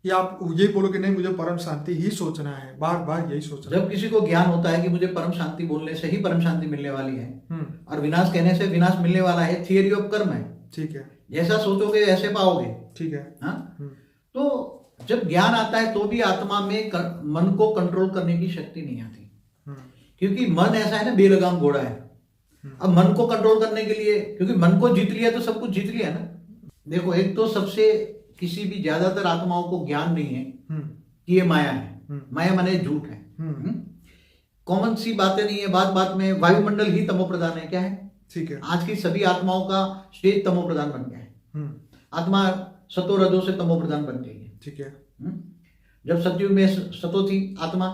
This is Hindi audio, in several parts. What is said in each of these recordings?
या आप यही बोलो कि नहीं मुझे परम शांति ही सोचना है, बार बार यही सोचना है? जब किसी को ज्ञान होता है कि मुझे परम शांति बोलने से ही परम शांति मिलने वाली है हम्म। और विनाश कहने से विनाश मिलने वाला है, थियरी ऑफ कर्म है। ठीक है। जैसा सोचोगे ऐसे पाओगे। ठीक है। हाँ, हम्म। तो जब ज्ञान आता है तो भी आत्मा में मन को कंट्रोल करने की शक्ति नहीं आती, क्योंकि मन ऐसा है ना, बेलगाम घोड़ा है। अब मन को कंट्रोल करने के लिए, क्योंकि मन को जीत लिया तो सब कुछ जीत लिया ना। देखो, एक तो सबसे किसी भी ज्यादातर आत्माओं को ज्ञान नहीं है कि ये माया है। माया माने झूठ है। कॉमन सी बातें नहीं है, बात बात में वायुमंडल ही तमो प्रधान है। क्या है? ठीक है। आज की सभी आत्माओं का स्टेज तमो प्रधान बन गया है। आत्मा सतो रजो से तमो प्रधान बन गई है। ठीक है। जब सतयुग में सतो थी आत्मा,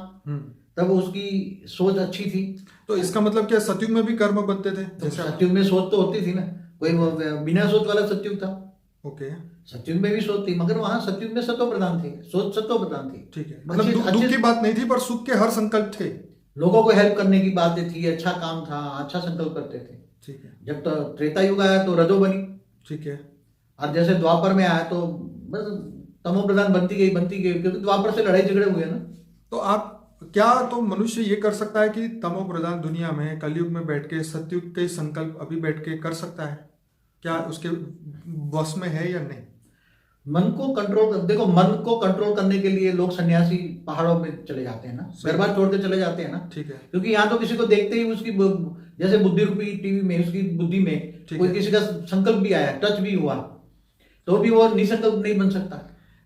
तब उसकी सोच अच्छी थी। तो इसका मतलब क्या सतयुग में भी कर्म बनते थे? तो सतयुग में सोच तो होती थी ना, कोई बिना सोच वाला सतयुग था। ओके। सतयुग में भी सोच थी, मगर वहां सतयुग में सतो प्रधान थी, सोच सतो प्रधान थी। ठीक है। मतलब दुख की बात नहीं थी, पर सुख के हर संकल्प थे। लोगों को हेल्प करने की बातें थी, अच्छा काम था, अच्छा संकल्प करते थे। ठीक है। जब तो त्रेता युग आया तो रजो बनी। ठीक है। और जैसे द्वापर में आया तो बस तमो प्रधान बनती गई, क्योंकि द्वापर से लड़ाई झगड़े हुए ना। तो आप क्या, तो मनुष्य ये कर सकता है कि तमो प्रधान दुनिया में कलयुग में बैठ के सतयुग के संकल्प अभी बैठ के कर सकता है? क्या उसके वश में है या नहीं? मन को कंट्रोल कर, देखो मन को कंट्रोल करने के लिए लोग सन्यासी पहाड़ों में चले जाते हैं ना, घर बार छोड़ के चले जाते हैं ना। ठीक है। क्योंकि यहाँ तो किसी को देखते ही उसकी जैसे बुद्धि रूपी टीवी में उसकी बुद्धि में कोई किसी का संकल्प भी आया, टच भी हुआ, तो भी वो निसंकल्प नहीं बन सकता।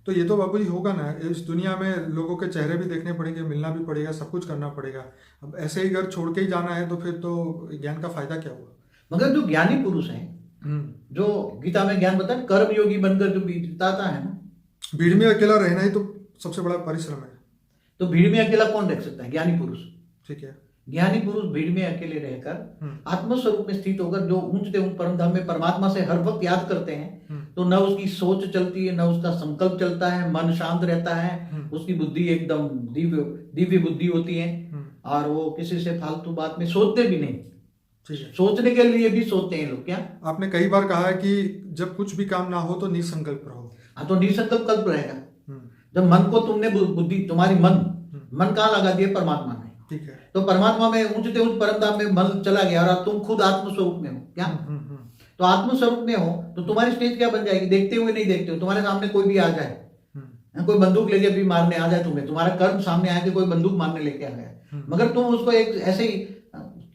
तो ये तो बाबू जी होगा ना, इस दुनिया में लोगों के चेहरे भी देखने पड़ेंगे, मिलना भी पड़ेगा, सब कुछ करना पड़ेगा। अब ऐसे ही घर छोड़ के ही जाना है तो फिर तो ज्ञान का फायदा क्या हुआ? मगर जो ज्ञानी पुरुष है, जो गीता में ज्ञान बताया, कर्म योगी बनकर जो बिताता है ना, भीड़ में अकेला रहना ही तो सबसे बड़ा परिश्रम है। तो भीड़ में अकेला कौन रह सकता है? ज्ञानी पुरुष। ठीक है। ज्ञानी पुरुष भीड़ में अकेले रहकर आत्मस्वरूप में स्थित होकर जो ऊंचते ऊंच परम धाम में परमात्मा से हर वक्त याद करते हैं, तो न उसकी सोच चलती है, न उसका संकल्प चलता है, मन शांत रहता है, उसकी बुद्धि एकदम दिव्य बुद्धि होती है, और वो किसी से फालतू बात में सोचते भी नहीं। सोचने के लिए भी सोचते हैं लोग। क्या आपने कई बार कहा है कि जब कुछ भी काम ना हो तो निसंकल्प रहो। हाँ, तो निसंकल्प कल्प रहेगा। जब मन को तुमने बुद्धि, तुम्हारी मन कहाँ लगा दिया? परमात्मा में। ठीक है। तो परमात्मा में ऊंचते ऊंच परम धाम में मन चला गया और तुम खुद आत्मस्वरूप में हो। क्या? तो आत्मस्वरूप में हो तो तुम्हारी स्टेज क्या बन जाएगी? देखते हुए नहीं देखते हो, तुम्हारे सामने कोई भी आ जाए, कोई बंदूक लेके भी मारने आ जाए तुम्हें, तुम्हारा कर्म सामने आया कि कोई बंदूक मारने लेके आ गया, मगर तुम उसको एक ऐसे ही,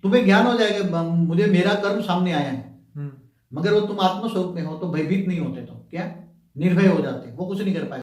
तुम्हें ज्ञान हो जाएगा मुझे मेरा कर्म सामने आया है, मगर वो तुम आत्मस्वरूप में हो तो भयभीत नहीं होते, तो क्या निर्भय हो जाते, वो कुछ नहीं कर पाए।